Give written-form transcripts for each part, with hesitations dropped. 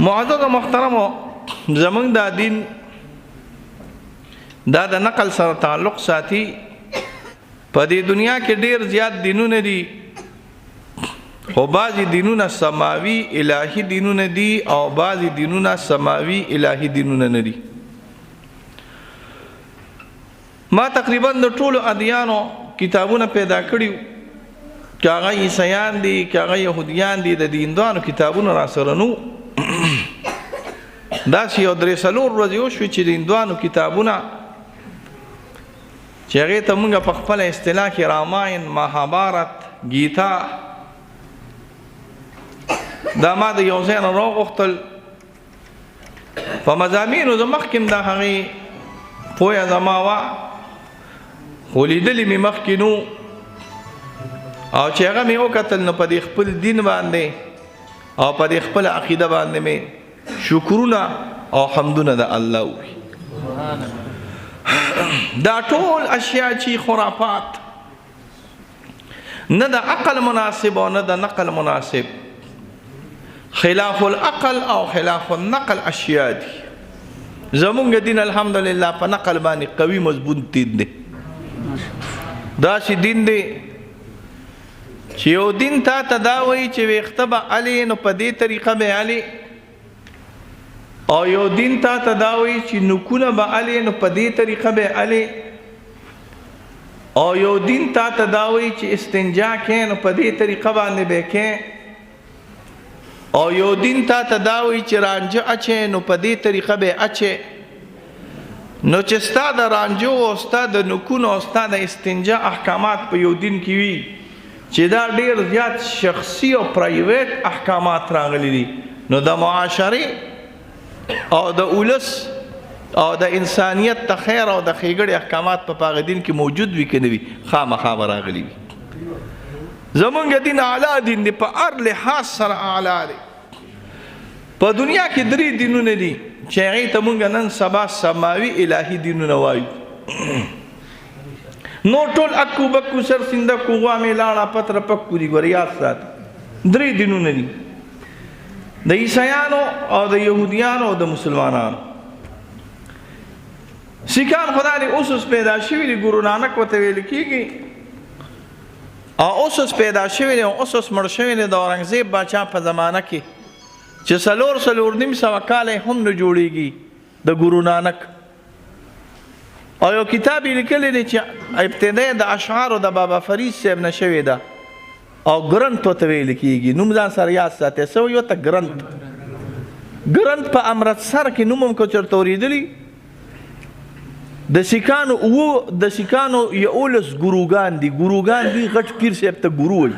معزز محترمو زمونږ دا دین دا د نقل سره تعلق ساتي. په دې دنیا کې ډیر زیات دینونه دي، خو بعضی دینونه سماوي الهي دینونه دي او بعضی دینونه سماوي الهي دینونه نه دي. ما تقریبا د ټولو ادیانو کتابونه پیدا کړیو، که هغه عیسیان دي که هغه یهودیان دي، د دیندوانو کتابونه را سره نو. داسې یو 3-4 ورځې وشوې چې د هندوانو کتابونه چې هغې ته مونږ په خپله اصطلاح کې راماین، مهابارت، گیتا، دا ما د یو ځای نه راوغوښتل. په مضامینو زه مخکې هم د هغې پویه زما وه، خو لیدلي مې مخکې نو، او چې هغه مې وکتل نو په دې خپل دین باندې او په دې خپله عقیده باندې مې شکرونه او حمدونه د الله وي. دا ټول اشیاء چې خرافات، نه د عقل مناسب او نه د نقل مناسب، خلاف العقل او خلاف النقل اشیاء دي. زمونږ دین الحمدلله په نقل باندې قوي مضبوط دین دی. داسې دین دی چې یو دین تا ته دا وایي چې ویښته به علي نو په دې طریقه به علي، او یو دین تا ته دا وایي چې نوکونه به علي نو په دې طریقه به علي، او یو دین تا ته دا وایي چې استنجا کې نو په دې طریقه باندې به کې، او یو دین تا ته دا وایي چې رانجه اچې نو په دې طریقه به اچې. نو چې ستا د رانجو او ستا د نوکونو او ستا د استنجا احکامات په یو دین کې وي چې دا ډیر زیات شخصي او پرایویټ احکامات راغلي دي، نو د معاشرې او د اولس او د انسانیت د خیر او د ښېګړې احکامات په هغه دین کې موجود وي که نه وي، خامخا به راغلي وي. زمونږ دین اعلی دین دی، په هر لحاظ سره اعلی دی. په دنیا کې 3 دینونه دي چې هغې ته مونږ نن سبا سماوي الهي دینونه وایو. نو ټول اکو بکو سر سندکو غوامې لاړه پتر پکو دي. ګوره یاد ساته 3 دینونه دي، د عیسیانو او د یهودیانو او د مسلمانانو. سیکان خدا دې اوس پیدا شوي دي، ګورو نانک ورته ویل کېږي، او اوس پیدا شوي دي او اوس مړ شوي دي د اورنګزیب باچا په زمانه کې چې 4.5 کاله هم نه جوړېږي د ګورو نانک. او یو کتاب یې لیکلی دی چې ابتدا د اشعارو د بابا فرید صاحب نه شوې ده، او ګرنت ورته ویل کېږي. نوم ځان سره یاد ساتئ، څه وایي ورته؟ ګرنت. ګرنت په امرتسر کې نوم هم که چېرته اورېدلي، د سیکانو 11 ګروګان دي. ګروګان دي غټ پیر صاحب ته ګورو وایي،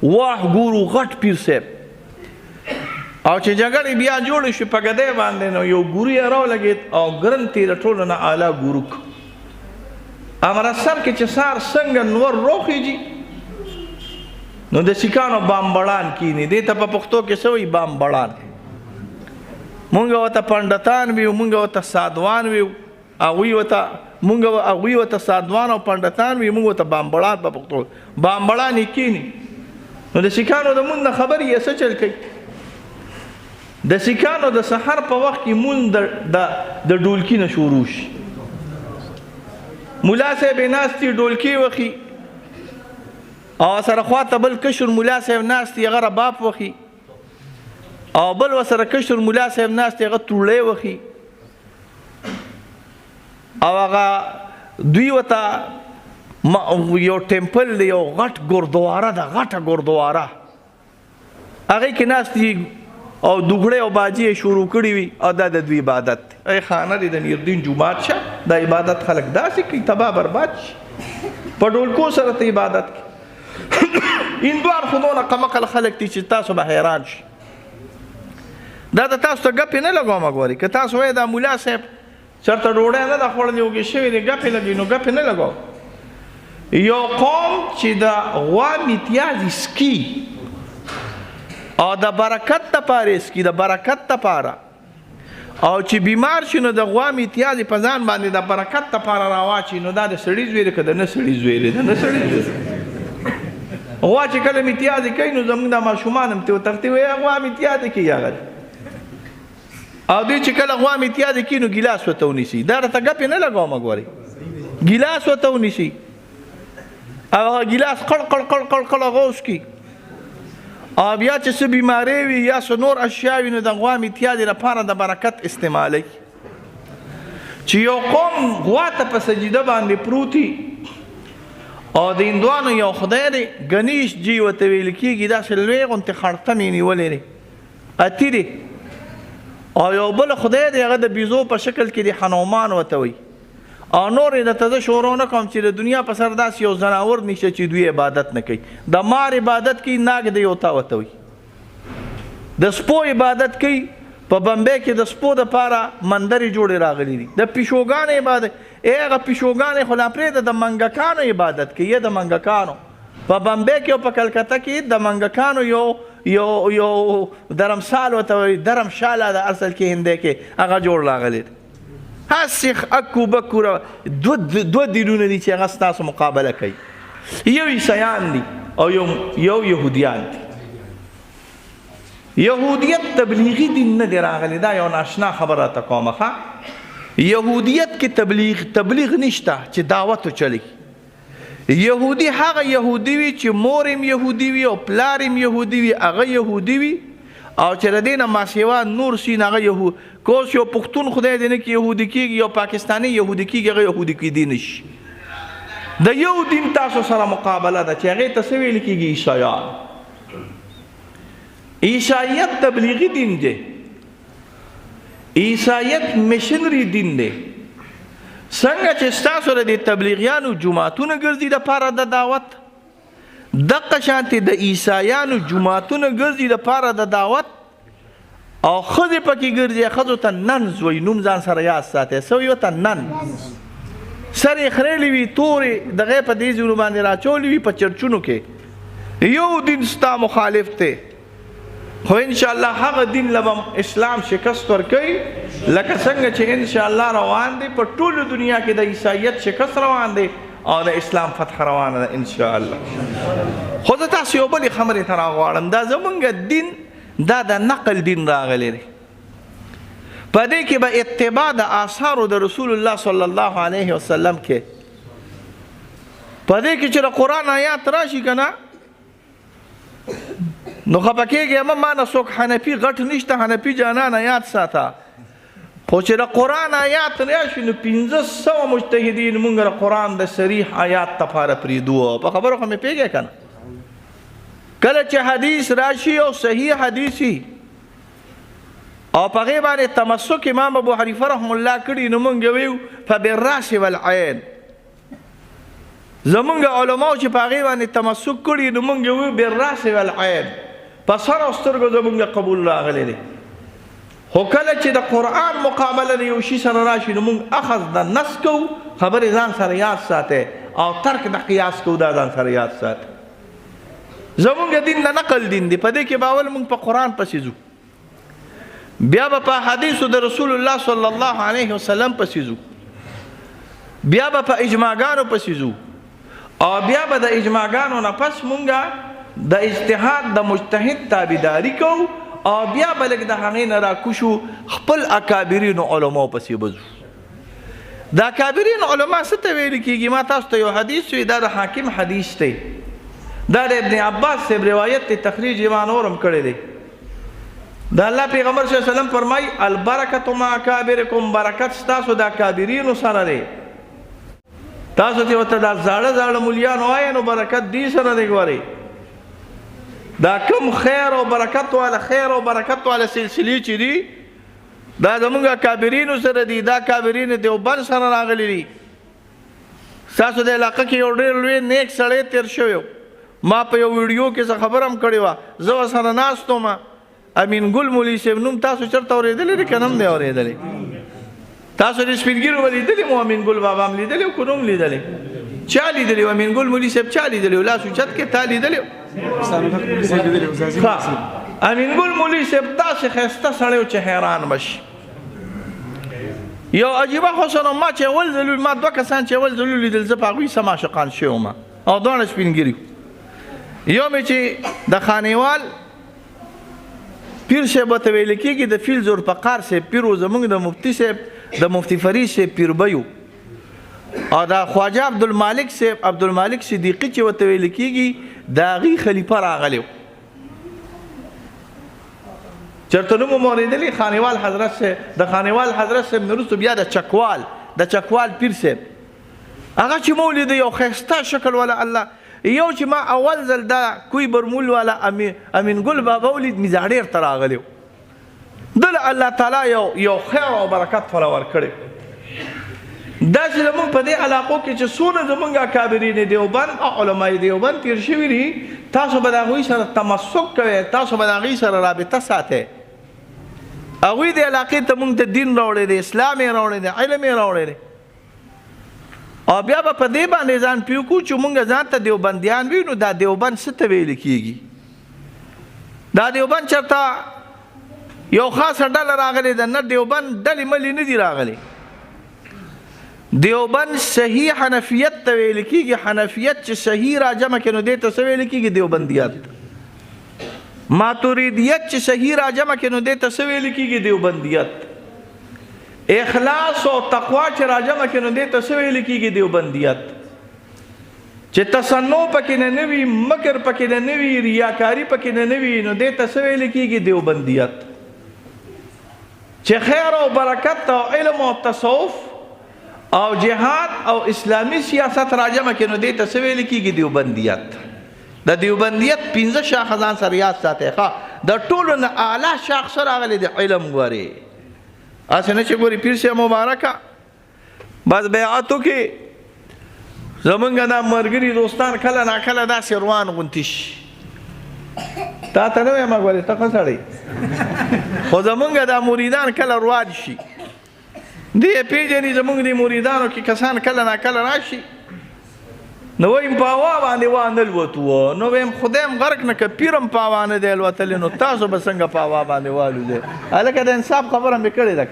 واه ګورو غټ پیر صاحب. او چې جګړې بیا جوړې شوې په ګدۍ باندې، نو یو ګورو یې راولګېد او ګرنت یې د ټولو نه اعلی ګورو کړ. امرتسر کې چې سار څنګه نور روخېږي، نو د سیکانو بامبړان کینی، دې ته په پښتو کې څه وایي؟ بامبړان. مونږ ورته پنډتان ویو، مونږ ورته سادوان ویو، هغوی ورته سادوان او پنډتان ویو، مونږ ورته بامبړان په پښتو. بامبړان یې کینی. نو د سیکانو د مونږ نه خبر یې څه چل کوي؟ د سیکانو د سحر په وخت کې مونږ د ډولکي نه شروع شي. ملا صاحب یې ناست دي ډولکي وخي، او سره خواته بل کشر ملا صاحب ناست دی هغه رباب وخي، او بل ورسره کشر ملا صاحب ناست دی هغه تروړی وخي، او هغه دوی ورته یو ټیمپل دی، یو غټ ګردواره ده، غټه ګردواره، هغې کې ناست دي او دوګړې او باجې یې شروع کړي وي، او دا د دوی عبادت دی. ای خانه دی د نیردین جومات شه، دا عبادت خلک داسې کوي تباه برباد شي، په ډولکو سره ته عبادت کوي. هندوان خو دونه کمقل خلک دي چې تاسو به حیران شي. دا د تاسو ته ګپې نه لګوم. ګورئ که تاسو وایئ دا ملا صاحب چېرته ډوډۍ نه ده خوړلې اوږې شوې دي ګپې لګوي، نو ګپې نه لګوم. یو قوم چې د غوا میتیازې سکي او د برکت دپاره یې سکي، د برکت دپاره، او چې بیمار شي نو د غوا میتیازې په ځان باندې د برکت دپاره راواچي، نو دا د سړي زوی دی که د نه سړي زوی دی؟ د نه سړي زوی دی. غوا چې کله میتیازې کوي نو زموږ د ماشومان هم تې ورته وایي غوا میتیازې کوي. هغه او دوی چې کله غوا میتیازې کي نو ګیلاس ورته ونیسي. دا راته ګپې نه لګوم ګورې، ګیلاس ورته ونیسي او هغه ګیلاس قړ قړ قړ قړ قړ هغه وڅکي. او بیا چې څه بیمارۍ وي یا څه نور اشیا وي نو د غوا میتیازې لپاره د برکت استعمالوي. چې یو قوم غوا ته په سجده باندې پروتي او د هندوانو یو خدای دی ګنیش جی ورته ویل کېږي، داسې لوی غوندې خړتم یې نیولی دی، اتي دی. او یو بل خدای دی هغه د بیزو په شکل کې دی، هنومان ورته وایي. او نور یې درته زه شروع نه کوم چې د دنیا په سر داسې یو ځناور نشته چې دوی عبادت نه کوي. د مار عبادت کوي، ناګ دی یوتا ورته وایي. د سپو عبادت کوي، په بمبې کې د سپو دپاره مندرې جوړې راغلي دي. د پیشوګانو عبادت، هغه پیشوګانې خو لا پرېږده، د منګکانو عبادت کوي. د منګکانو په بمبې کې او په کلکته کې د منګکانو یو درمسال ورته وایي، درمشاله د اصل کې هندۍ کې هغه جوړ راغلی دی. هسې اکو بکو دوه دینونه دي چې هغه ستاسو مقابله کوي. یو عیسیان دي او یو یهودیان دي. یهودیت تبلیغی دین نه دی راغلی، دا یو ناشنا خبره ته کومه ښه. یهودیت کې تبلیغ نشته چې دعوت وچلی. یهودي هغه یهودي وي چې مور هم یهودي وي او پلار هم یهودي وي، هغه یهودي وي. او چې د دې نه ماسیوا نور سي نه هغه کوس یو پښتون خدای دې نه کې یهودي کېږي، یو پاکستاني یهودي کېږي، هغه یهودي کېدی نشي. د یو دین تاسو سره مقابله ده چې هغې ته څه ویل کېږي؟ عیسایان. عیسایت تبلیغی دین دی، عیسایت مشنری دین دی. څنګه چې ستاسو د تبلیغیانو جماعتونه ګرځي د پاره د دعوت، دقه شانتې د عیسایانو جماعتونه ګرځي د پاره د دعوت. او ښځې پکې ګرځي، ښځو ته ننز وایي، نوم ځان سره یاد ساتئ. څه وایي ورته؟ ننز. سر یې خریلې وي، تورې دغې په دې ځینو باندې راچولې وي په چرچونو کې. یو دین ستا مخالف دی، خو انشاءالله هغه دین له به اسلام شکست ورکوي لکه څنګه چې انشاءالله روان دی. په ټولو دنیا کې د عیسایت شکست روان دی او د اسلام فتح روانه ده انشاءالله. خو زه تاسو یو بلې خبرې ته راغواړم. دا زمونږ دین دا د نقل دین راغلی دی. په دې کې به اتباع د آثارو د رسول الله صلی الله علیه وسلم کې، په دې کې چې د قرآن آیات راشي که نه نو خفه کېږي ما نه څوک حنفي غټ نشته، حنفي جانان آیات ساته. خو چې د قرآن آیات راشي نو 500 مجتهدین مونږ د قرآن د صریح آیات دپاره پرېږدو. په خبرو خو مې پوهېږئ که نه؟ کله چې حدیث راشي او صحیح حدیث وي او په هغې باندې تمسک امام ابو حنیفه رحم الله کړي نو مونږ ویو فبالراس والعین. زمونږ علماو چې په هغې باندې تمسک کړي نو مونږ ویو بالراس والعین، په سر او سترګو زمونږ قبول راغلی دی. خو کله چې د قرآن مقابله د یو شي سره راشي نو مونږ اخذ د نس کوو، خبرې ځان سره یاد ساتئ، او ترک د قیاس کوو، دا ځان سره یاد ساتئ. زمونږ دین د نقل دین دی. په دې کې به اول مونږ په قرآن پسې ځو، بیا به په حدیثو د رسول الله صلی الله علیه وسلم پسې ځو، بیا به په اجماعګانو پسې ځو، او بیا به د اجماعګانو نه پس مونږ د اجتهاد د مجتهد تابعداري کوو، او بیا به لږ د هغې نه راکوشو خپل اکابرینو علماو پسې به ځو. د اکابرین علما څه ته ویل کېږي؟ ما تاسو ته یو حدیث وي، دا د حاکم حدیث دی، دا د ابن عباس صاحب روایت دی، تخریج یې ما نورم کړی دی. د الله پیغمبر صلی الله علیه وسلم فرمایي البرکت مع اکابرکم، برکت ستاسو د اکابرینو سره دی. تاسو چې ورته دا زاړه زاړه مولیان وایئ نو برکت دې سره دی. ګورئ دا کم خیر او برکت والا خیر او برکت والا سلسلې چې دي دا زمونږ اکابرینو سره دي. دا اکابرین دیوبند سره راغلي دي. ستاسو د علاقه کې یو ډېر لوی نیک سړی تېر شوی، ما په یو ویډیو کې څه خبره هم کړې وه، زه ورسره ناست وم. امین ګل مولوي صاحب نوم تاسو چېرته اورېدلی دی که نه هم دی اورېدلی؟ تاسو د سپین ږیرو به لیدلی مو، امین ګل بابا هم لیدلی و که نه هم لیدلی؟ چا لیدلی و؟ امین ګل مولوي صاحب چا لیدلی و؟ لاس اوچت کې تا لیدلی و؟ امین ګل مولوي صاحب داسې ښایسته سړی و چې حیران بشي. یو عجیبه حسن و ما چې اول ځل ما دوه کسان چې اول ځل لیدل زه په هغوی څه معشقان شوی وم، او دواړه سپین ږیري. یو مې چې د خانیوال پیر صاحب ته ویل کېږي د فیل ذوالفقار صاحب پیر و زموږ د مفتي صاحب د مفتي فرید صاحب پیربیو او دا خواجه عبدالمالک صاحب عبدالمالک صدیقي چې ورته ویل کېږي د هغې خلیفه راغلی و چېرته نوم مو اورېدلی خانیوال حضرت صاحب د خانیوال حضرت صاحب نه وروسته بیا د چکوال پیر صاحب هغه چې مو ولیده یو ښایسته شکل والا الله یو چې ما اول ځل دا کوی برمول والا امین ګل بابا ولید مزاح ډېر ته راغلی و دله الله تعالی یو خیر او برکت فله ورکړی داسې زمونږ په دې علاقو کې چې څونه زمونږ اکابرین دیوبند او علمای دیوبند تیر شوي دي تاسو به د هغوی سره تمسک کوئ تاسو به د هغوی سره رابطه ساتئ هغوی د علاقې ته مونږ ته دین راوړی دی اسلام یې راوړی دی علم یې راوړی دی او بیا به په دې باندې ځان پوه کړو چې مونږ ځان ته دیوبندیان وي نو دا دیوبند څه ته ویل کېږي دا دیوبند چېرته یو خاصه ډله راغلې ده نه دیوبند ډلې ملې نه دي راغلې دیوبند صحیح حنفیت ته ویل کېږي حنفیت چې صحیح راجمع کړي نو دې ته څه ویل کېږي دیوبندیت ماتوریدیت چې صحیح راجمع کړي نو دې ته څه ویل کېږي دیوبندیت اخلاص او تقوا چې راجمع کړي نو دې ته څه ویل کېږي دیوبندیت چې تصنع پکې نه وي مکر پکې نه وي ریاکاري پکې نه وي نو دې ته څه ویل کېږي دیوبندیت چې خیر او برکت او علم او تصوف او جهاد او اسلامی سیاست راجمع کړي نو دې ته څه ویل کېږي دیوبندیت د دیوبندیت 15 شاخصان سره یاد ساتئ ښه د ټولو نه اعلی شاخص راغلی د علم ګورې هسې نه چې ګورې پیر صاحب مبارکه بس بیعتو کې زمونږ دا ملګري دوستان کله ناکله داسې روان غونتي شي تا ته نه وایم ګورې ته ښه سړی خو زمونږ دا مریدان کله روان شي دی پیژني زمونږ د مریدانو کې کسان کله ناکله راشي نو وایم په هوا باندې وانه الوتو نو وایم خدایم غرق نه که پیرم په هوا نه دی الوتلی نو تاسو به څنګه په هوا باندې والوځئ هلکه د انصاف خبره مې کړې ده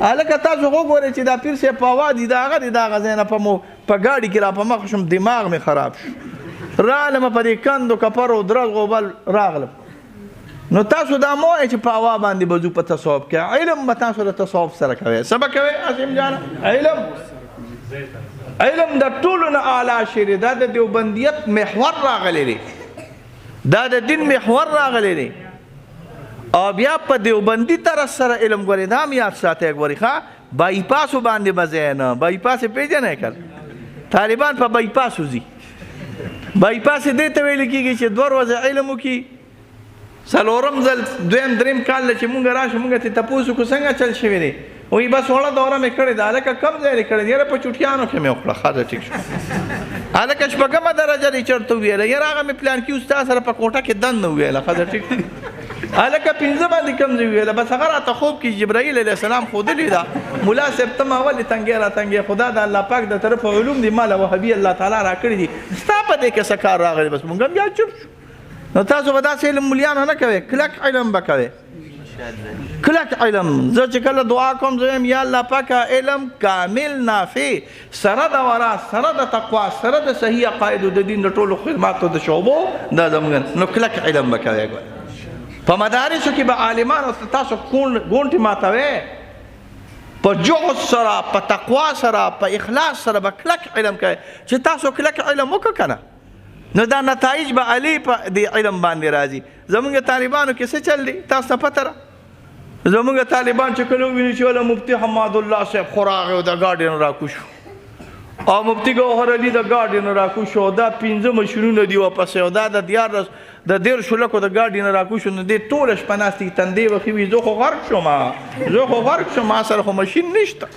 هلکه تاسو وګورئ چې دا پیر صاحب په هوا دي د هغه د هغه ځای نه په ګاډي کې را په مخ شم دماغ مې خراب شو رالم په دې کندو کپرو درغو بل راغلم نو تاسو دا مو وایئ چې په هوا باندې به ځو په تصوف کې علم به تاسو د تصوف سره کوئ څه به کوئ عظیم جانه علم د ټولو نه اعلی شی دی دا د دیوبندیت محور راغلی دی دا د دین محور راغلی دی او بیا په دیوبندي طرز سره علم ګورې دا هم یاد ساتئ ګورې ښه بایپاسو باندې به ځئ نه بایپاس یې پېژنئ که طالبان په بایپاسو ځي بایپاس یې دې ته ویل کېږي چې 2 ورځې علم وکړي څلورم ځل دویم دریم کال چې مونږ راشو مونږ ته تپوس وکړو څنګه چل شوی دی وایي بس وړه دوره مې کړې ده هلکه کم ځای یې کړې ده یاره په چوټیانو کې مې وکړه ښه ده ټیک شو هلکه شپږمه درجه دې چېرته وویله یاره هغه مې پلان کې استاد سره په کوټه کې دننه وویله ښه ده ټیک هلکه 15 باندې کم ځای وویله بس هغه راته خوب کې جبرائیل علیه السلام ښودلې ده ملا صاحب ته ما ولې تنګې را تنګې خدا د الله پاک د طرفه علوم دي ما له وهابي الله تعالی راکړي دي ستا په دې کې څه کار راغلی بس مونږ هم بیا چوپ شو نو تاسو به داسې علم ملیانو نه کوئ کلک علم به کوئ کلک علم زه چې کله دعا کوم زه یم یا الله پاکه علم کامل نافع سره د ورا سره د تقوا سره د صحیح عقایدو د دین د ټولو خدماتو د شعبو دا زموږ نو کلک علم به کوئ په مدارسو کې به عالمانو تاسو ګونټې ماتوئ په جهد سره په تقوا سره په اخلاص سره به کلک علم کوئ چې تاسو کلک علم وکړه که نه نو دا نتایج به علی په دې علم باندې راځي زمونږ طالبانو کې څه چل دی تاسو ته پته ده زمونږ طالبان چې کله وویني چې ولا مفتي حماد الله صاحب خو راغی او د ګاډي نه راکوشو او مفتي ګوهر علي د ګاډي نه راکوشو دا 15 ماشینونه دي واپس او دا د 13 لکو د ګاډي نه راکوشو نو دې ټوله شپه ناستې تندې وښې وي زه خو غرق شوم ما سره خو ماشین نشته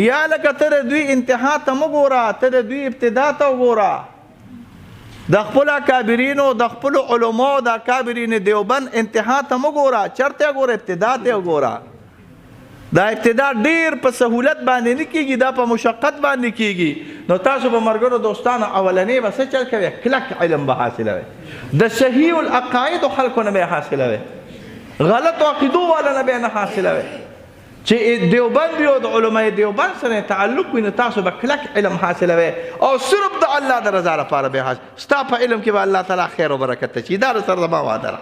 یا لکه ته د دوی انتها ته مه ګوره ته د دوی ابتدا ته وګوره د خپلو اکابرینو د خپلو علماو د اکابرین دیوبند انتها ته مه ګوره چېرته یې ګوره ابتدا ته یې ګوره دا ابتدا ډېر په سهولت باندې نه کېږي دا په مشقت باندې کېږي نو تاسو به ملګرو دوستانو اولنۍ به څه چل کوئ کلک علم به حاصلوئ د صحیح العقایدو خلکو نه به یې حاصلوئ غلطو عقیدو والا نه به یې نه حاصلوئ چې دیوبند وي او د علماء دیوبند سره تعلق وي نو تاسو به کلک علم حاصلوئ او صرف د الله د رضا لپاره به حاصل ستا په علم کې به الله تعالی خیر او برکت ته چي دا سره زما وعده ده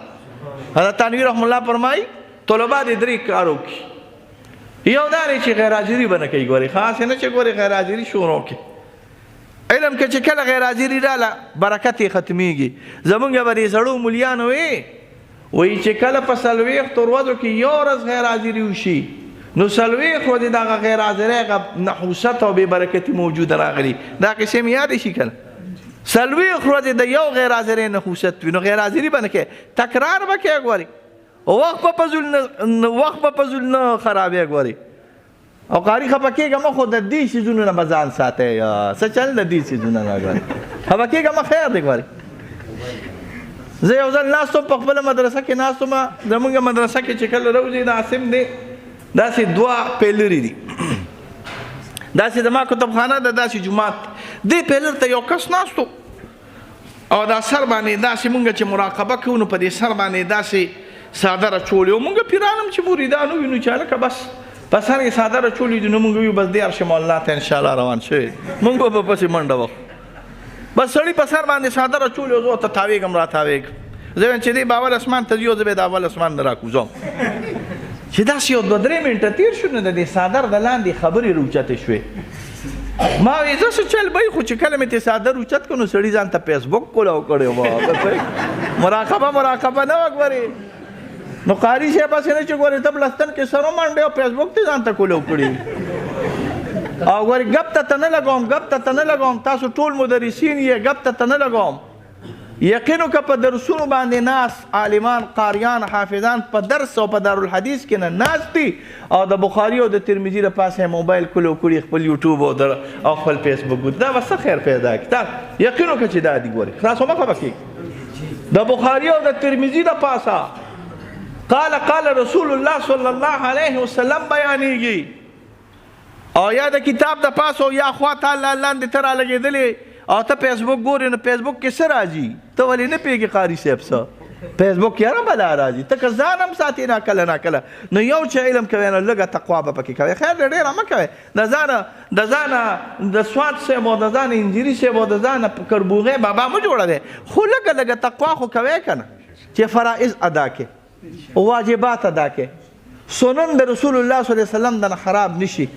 حضرت تنویر رحم الله فرمایي طلبه دې 3 کار وکړي. یو دا دی چې غیر حاضري به نه کوي. ګورې خاص نه چې ګورې غیر حاضري شروع کړي. علم کې چې کله غیر حاضري راله برکت یې ختمیږي. زمونږ به دې سړو مولیان وایي چې کله په 40 ورځو کې یو ورځ غیر حاضري وشي نو 40 ورځې دغه غیر حاضرۍ هغه نحوست او بې برکتي موجوده راغلي. دا قصې مې یادې شي که نه 40 ورځې د یو غیر حاضرۍ نحوست وي نو غیر حاضري به نه کوې تکرار به کوې. ګورې وخت به په زول نه خرابې. ګورې او قاري خفه کېږه مه خو د دې څیزونو نه به ځان ساتئ. څه چل د دې څیزونو نه ګورې خفه کېږه مه خیر دی. ګورې زه یو ځل ناست وم په خپله مدرسه کې ناست وم. زمونږ مدرسه کې چې کله روزي ناصم دی داسې 2 پیلرې دي. داسې زما کتابخانه ده داسې جومات دې پیلر ته یو کس ناست او دا سر باندې داسې مونږ چې مراقبه کوو نو په دې سر باندې داسې څادر اچولی او مونږ پیران هم چې مریدان وي نو چې هلکه بس په سر یې څادر اچولی دي نو مونږ ویو بس دې ارشم الله ته انشاءالله روان شوی مونږ به په پسې منډه وکړو. بس سړي په سر باندې څادر اچولی او زه ورته تاویږم را تاویږم. زه وایم چې دې به اول اسمان ته ځي او زه به د اول اسمان نه راکوزوم. چې داسې یو 2-3 منټه تېر شو نو د دې څادر د لاندې خبرې راوچتې شوې. ما وایي زه څه چل به خو چې کله مې تې څادر اوچت کړو نو سړي ځان ته فیسبوک کولاو کړی و. مراقبه نه وه. ګورې نو قاري صاحب هسې نه چې ګورې ته بلستان کې سر ومانډې او فیسبوک ته ځان ته کولاو کړي. او ګورې ګپ ته نه لګوم تاسو ټول مدرسین یې ګپ ته نه لګوم. یقینو که په درسونو باندې ناس عالمان قاریان حافظان په درس او په دارالحدیث کې نه ناست دي او د بخاري او د ترمذي د پاسه موبایل کولو کړي خپل یوټیوب او خپل فیسبوک دا به څه خیر پیدا کړي. یقینو که چې دا دي. ګورې خلاص مه خفه کېږي. د بخاري او د ترمذي د پاسه قال رسول الله صلی الله علیه وسلم بیانېږي او یا د کتاب د پاسه او یا خوا ته لاندې ته رالګېدلې او ته فیسبوک ګورې نو فیسبوک کې څه راځي ته ولې نه پوهېږې قاري صاحب څه فیسبوک کې هره بلا راځي. ته که ځان هم ساتې ناکله نو یو چې علم کوې نو لږه تقوا به پکې کوې. خیر دی ډېره مه کوې. د ځانه د سوات صاحب او د ځانه انجیري صاحب او د ځانه کربوغۍ بابا مه جوړوې خو لږه تقوا خو کوې که نه چې فرائض ادا کې واجبات ادا کې سنن د رسول الله صلی الله علیه وسلم د نه خراب نشي.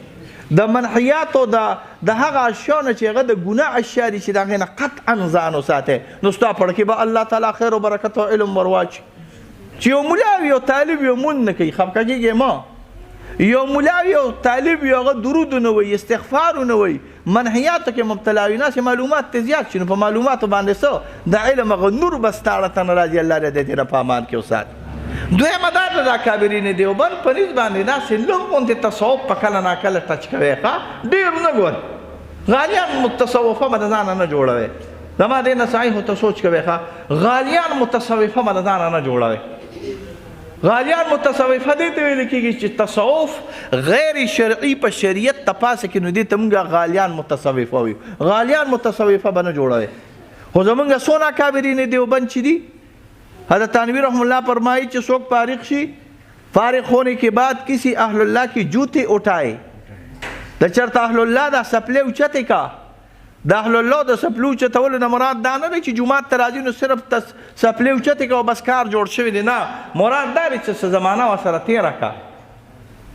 د منحیاتو د هغه اشیاء نه چې هغه د ګناه اشیاء دي چې د هغې نه قطعا ځان وساتئ نو ستا پړه کې به الله تعالی خیر و برکت او علم ورواچي. چې یو ملا وي او طالب وي مونځ نه کوي خفه کېږې مه. یو ملا وي او طالب وي هغه درود نه وایي استغفار نه وایي منحیاتو کې مبتلا وي ناسې معلومات ته زیات شي نو په معلوماتو باندې څه د علم هغه نور به ستا اړه ته نه راځي. الله دې دې نه په امان کې وساتي. دویمه دا د اکابرین دیوبند په نسبت باندې داسې لږ غوندې تصوف په کله ناکله ټچ کوې ښه ډېر نه ګورې. غالیان متصوفه به د ځانه نه جوړوې. زما دې نه صحیح ته سوچ کوې ښه غالیان متصوفه به د ځانه نه جوړوې. غالیان متصوفه دې ته ویل کېږي چې تصوف غیر شرعي په شریعت تپاسه کې نو دې ته موږ غالیان متصوفه وایو. غالیان متصوفه به نه جوړوې. خو زمونږ څونه اکابرین دیوبند چې دي حضرت تنویر رحم الله فرمائی کہ سوک فارغ شی فارغ ہونے کے بعد کسی اہل اللہ کی جوتے اٹھائے دا چرتا اہل اللہ دا سپلے اچھتے کا دا اہل اللہ دا سپلے اچھتے ولو نا مراد دا نہ چې جماعت ترازی نو صرف سپلے اچھتے کا بس کار جوړ شوی دی نه مراد دا چې زمانہ وسره تیر کا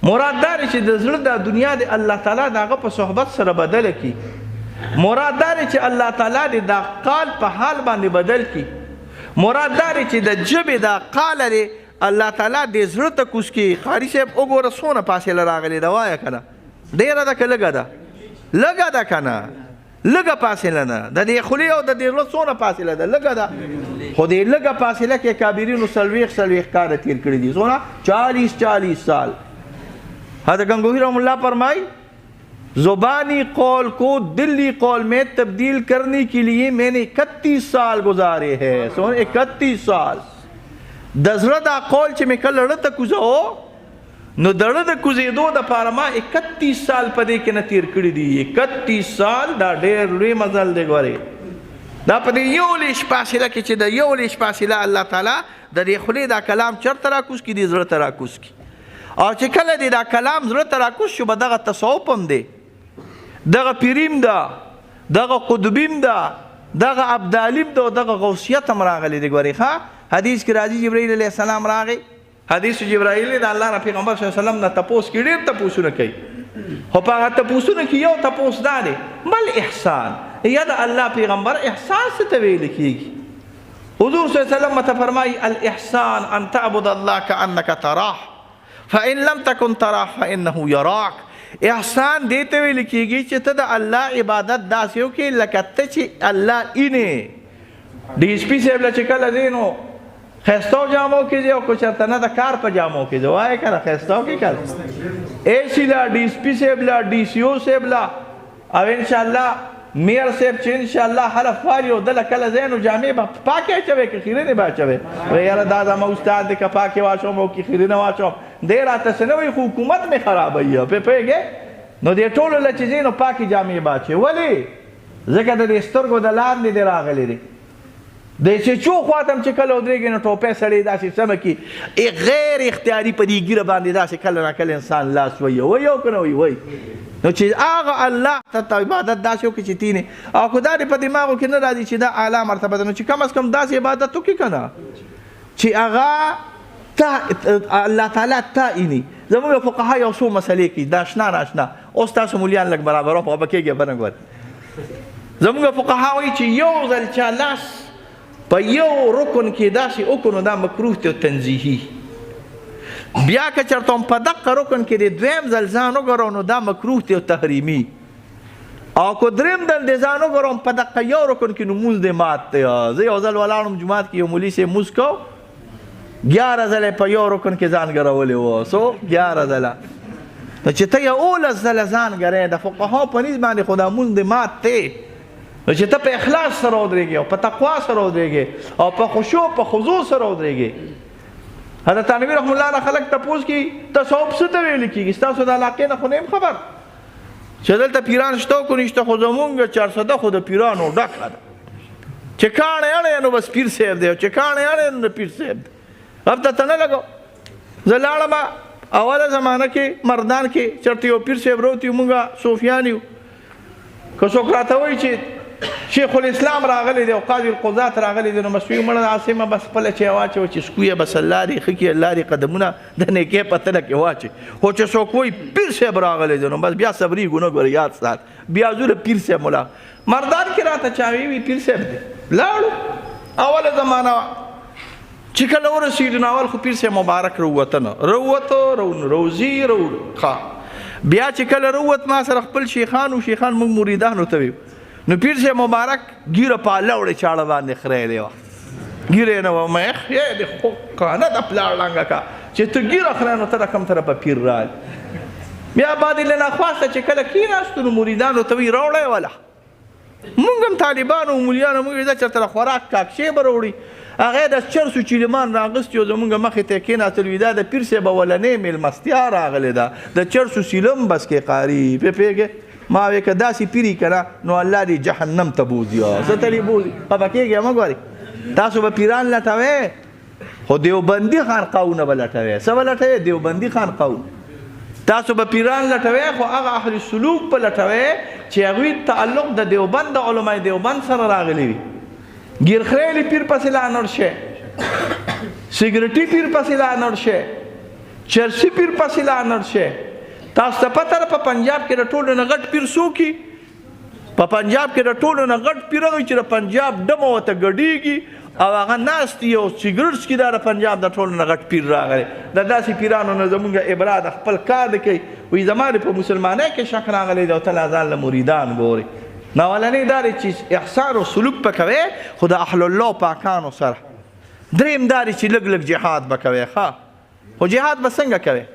مراد دا چې د زړه د دنیا د الله تعالی دغه په صحبت سره بدل کی مراد دا چې الله تعالی د قال په حال باندې بدل کی مراد دا چې د جبې د قال لري الله تعالی د زړه ته کوس کی. قاری صاحب وګوره څونه فاصله راغلې ده وایه که نه ډېره ده که لږه ده که نه لږه فاصله نه د دې خولې او د دې زړه څونه فاصله ده لږه ده خو دې لږه فاصله کې کابرینو 40 کاله تیر کړي دي څونه 40 سال. حضرت گنگوہی رحم اللہ فرمائی زبانی قول کو دلی قول میں تبدیل کرنے کے لیے میں نے 31 سال گزارے ہیں. 31 سال د زړه دا قول چې مې کله زړه ته کوزو نو د زړه د کوزېدو دپاره ما 31 سال په دې کې نه تیر کړي دي. 31 سال دا ډېر لوی مزل دی. ګورې دا په دې یو لیش فاصله کې چې د یو لیش فاصله الله تعالی د دې خولې دا کلام چېرته راکوز کړي دې زړه ته راکوز کړي او چې کله دې دا کلام زړه ته راکوز شو به دغه تصوف هم دی دغه پیریم ده دغه قطبیم ده دغه ابدالیم ده او دغه غوثیت هم راغلی دی. ګورې ښه حدیث کې راځي جبرائیل علیه السلام راغی حدیث جبرائیل د الله نه پیغمبر صلی الله علیه وسلم نه تپوس کې ډېر تپوسونه کوي خو په هغه تپوسونه کې یو تپوس دا دی بل احسان یا د الله پیغمبر احسان څه ته ویل کېږي حضور صلی الله علیه وسلم ته فرمایي الاحسان ان تعبد الله كأنك تراه فإن لم تكن تراه فإنه يراك احسان دې ته ویل کېږي چې ته د الله عبادت داسې وکړې لکه ته چې الله اینې ډي ایس پي صاحب له چې کله ځې نو خیستو جامو کې ځې او که چېرته نه د کار په جامو کې ځې وایې که نه خیستو کې که اے سی له ډي ایس پي صاحب له ډي سی او صاحب له او انشاءالله میر صاحب چې انشاءالله حلف واري او دله کله ځې نو جامې به پاکې اچوې که خیرنې به اچوې وایي یاره دا زما استاد دی که پاکې واچوم او که خیرنه واچوم دی راته څه نه وایي خو حکومت مې خرابوي پوهېږې نو دې ټولو له چې ځې نو پاکې جامې به اچوې ولې ځکه د دې سترګو د لاندې دې راغلی دی د چچو خواته چې کله ودرېږي نو ټوپۍ سړی داسې سمه کړي غیر اختیاري په دې ږیره باندې داسې کله نا کله انسان لاس وایي وایي او که نه وایي نو چې هغه الله ته عبادت داسې وکړي چې تینې او خو دا دې په دماغو کې نه راځي چې دا اعلی مرتبه ده نو چې کم از کم داسې عبادت وکړي که نه چې هغه الله تعالی تا ایني زموږ فقها یو څو مسلې کوي دا اشنا ناشنا اوس تاسو مولیان لږ برابر په به کېږي به نه ګورئ زموږ فقها وایي چې یو ځل چا لاس په یو رکن کې داسې وکړو نو دا مکروه دی تنزیهي بیا که چېرته هم په دقه رکن کې د دویم ځل ځان وګرو نو دا مکروه دی تحریمي او که درېیم ځل د ځان وګرو په دقه یو رکن کې نو مونځ دی مات دی زه یو ځل ولاړم جومات کې یو مولي صاحب مونځ کو 11 ځله په یو رکن کې ځان ګرولی و څو 11 ځله نو چې ته یو 11 ځله ځان ګرې د فقهاو په نسبت باندې خو دا مونځ دی مات دی نو چې ته په اخلاص سره ودرېږې او په تقوا سره ودرېږې او په خشوع په خضوع سره ودرېږې حضرت تانوي رحم الله نه خلک تپوس کوي تصوف څه ته ویل کېږي ستاسو د علاقې نه خو نه یم خبر چې دلته پیران شته خو نشته خو زمونږ 400 خو د پیرانو ډکه ده چې کاڼې اړې نو بس پیر صاحب دی او چې کاڼې اړې نو پیر صاحب دی اب ته نه لګو زه لاړم اوله زمانه کې مردان کې چېرته یو پیر صاحب روت یو مونږ صوفیان یو که څوک راته وایي چې شیخ الاسلام راغلی دی او قاضي القضات راغلی دی نو بس ویو مړه عاصمه بس خپله چې واچوه چې سکویه بس لارې ښه کړي لارې قدمونه د نیکۍ په تله کې واچي خو چې څوک وایي پیر صاحب راغلی دی نو بس بیا صبرېږو نه ګوره یاد سات بیا ځو د پیر صاحب ملا مردان کې راته چا وی پیر صاحب دی لاړو اوله زمانه چې کله ورسېدو نو اول خو پیر صاحب مبارک راووته نه راووته روزي ښه بیا چې کله راووت ما سره خپل شیخان و شیخان موږ مریدانو ته ویو نو پیر صاحب مبارک ګیره په لوړې چاړه باندې خریلې وه ګیره یې نه وه مې خې د خو کنه د پلار لنګه کا چې ته ګیره خرې نو ته د کوم طرفه پیر رال بیا بعد یې له ناخواسته چې کله کېناستو نو مریدانو ته وایي راوړی وله مونږ هم طالبانو مولیانو موږ دا چېرته خوراک کاکشې به راوړي هغه د چرسو چیلمان راغستي او زمونږ مخې ته کېناستل وي دا د پیر صاحب اولنۍ میلمستیا راغلې ده د چرسو سیلم بس کې قاري پوهېږې ما وی که داسې پیری کنه نو الله دې جهنم ته بوځي څه ته دې بوځي خفه کېږئ مه ګورئ تاسو به پیران لټوئ خو دیوبندي خانقاهونه به لټوئ څه به لټوئ دیوبندي خانقاهونه تاسو به پیران لټوئ خو هغه اهل سلوک به لټوئ چې هغوی تعلق د دیوبند د علمای دیوبند سره راغلی وي ګیرخریلي پیر پسې لا نړ شي سګرټي پیر پسې لا نړ شي چرسي پیر پسې لا نړ شي تاسو ته پته ده په پنجاب کې د ټولو نه غټ پیر څوک په پنجاب کې د ټولو نه غټ پیر دی چې د پنجاب ډمه ورته ګډېږي او هغه ناست دي او سګرټ څکي دا د پنجاب د ټولو نه غټ پیر راغلی د داسې پیرانو نه زمونږ عبرا د خپل کار دی کوي وایي زما د په مسلمانۍ کې شک راغلی دی او ته لا ځان له مریدان ګوري نو اولنۍ دا دی چې احسان او سلوک به کوې خو د اهل الله پاکانو سره درېیم دا دی چې لږ لږ جهاد به کوې ښه خو جهاد به څنګه کوې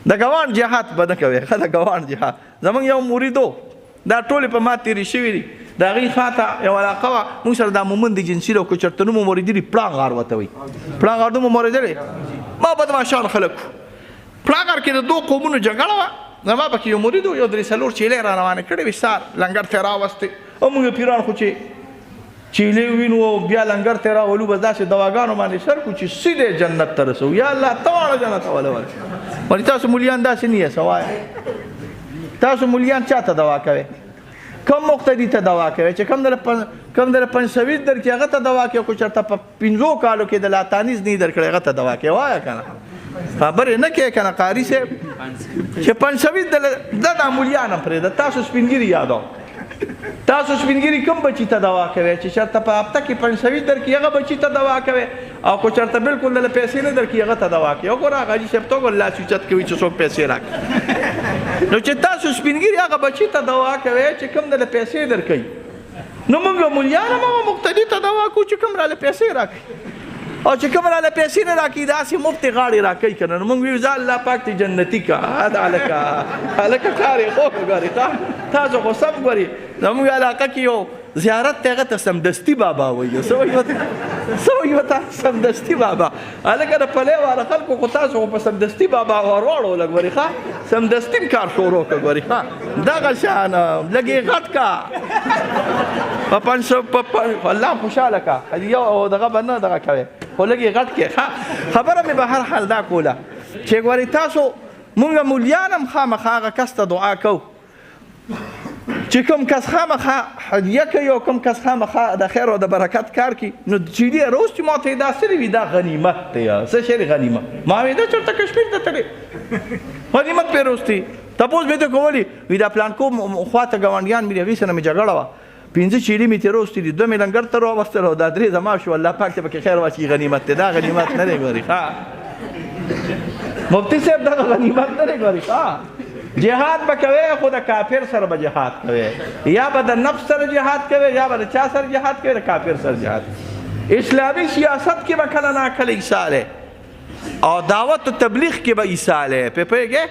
د ګوان جهاد به نه کوې ښه د ګوان جهاد زمونږ یو مریدو دا ټولې په ما تېرې شوي دي د هغې خواته یو علاقه وه مونږ سره دا مومند جنسي ده که چېرته نوم مو مورېدلي پړانغار ورته وایي پړانغار نوم مو مورېدلی ما بدماشان خلک پړانغار کې د دوه قومونو جګړه وه زما پکې یو مرید و یو درې څلور چیلې را روانې کړې وې سار لنګر ته یې راوستې او موږ پیران خو چې چیلې وینو او بیا لنګر ته یې راولو بس داسې دواګانو باندې سر کړو چې سیدې جنت ته رسو یا الله ته واړه جنت ته ولول وایي تاسو مولیان داسې نه یې څه وایه تاسو مولیان چا ته دوا کوئ کم مقتدي ته دوا کوي چې کم در پنځويت در کې هغه ته دوا کوي خو چېرته په 15 کالو کې د لاتانیز نه در کړی هغه ته دوا کوي وایه که نه خبرې نه کوي که نه قاري صاحب چې 520 د مولیان هم پرېږده تاسو سپینګیري یادو تاسو سپینګیري کوم بچي ته دوا کوي چې چېرته په هفته کې 520 در کې هغه بچي ته دوا کوي او که چېرته بلکل دله پیسې نه در کې هغه ته دوا کوي وګوره هغه حاجي صاحب ته وګوره لاس اوچت کوي چې څوک پیسې راکړي نو چې تاسو سپینګیري هغه بچي ته دوا کوي چې کوم دله پیسې در کوي نو موږ مولیان هم هغه مقتدي ته دوا کوو چې کوم راله پیسې راکړي او چې کوم راله پیسې نه راکړي داسې مفتې غاړې راکوي که نه نو موږ ویو ځه الله پاک دې جنتي کا دا هلکه کار یې خو ګورې تاسو خو سم ګورې زموږ علاقه کې یو زیارت ته هغه ته سمدستي بابا وایي څه وایي ورته سمدستي بابا هلکه د پلې والا خلکو خو تاسو خو په سمدستي بابا ورواړوله ګورې ښه سمدستي م کار شروع کړه ګورې ښه دغه شان لږ یې غټ کا په الله خوشحاله کا یو دغه به نه دغه کوې خو لږ یې غټ کړې خبره مې به هر حال دا کوله چې ګورې تاسو مونږ مولیان هم خامخا هغه کس ته دعا کوو چې کوم کس خامخا هدیه کوي او کوم کس خامخا د خیر او د برکت کار کوي نو چې دې روز چې ما ته دا څه وي دا غنیمت دی څه شی دی غنیمت ما وې دا چېرته کشمیر ته تللی غنیمت پې روز دی تپوس مې ته کولی وي دا پلانکو خواته ګاونډیان مې هغې سره مې جګړه وه 5 چیلي مې ترې روستي دي 2 مې لنګر ته راوستل او دا 3 زما شو الله پاک ته پکې خیر واچي غنیمت دی دا غنیمت نه دی ګورې ښه مفتي صاحب دغه غنیمت نه دی ګورې ښه جهاد به کوي خو د کافر سره به جهاد کوي یا به د نفس سره جهاد کوي یا به د چا سره جهاد کوي د کافر سره جهاد اسلامي سیاست کې به کله ناکله ایساله او دعوت و تبلیغ کې به ایساله په پوهېږې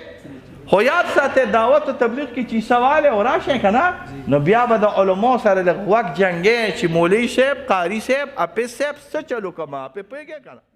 خو یاد ساتئ دعوت و تبلیغ کې چې ایسوالی او راشئ که نه نو بیا به د علماو سره لږ غوږ جنګی چې مولوي صاحب قاري صاحب حافظ صاحب څه چلو کومه په پوهېږې که نه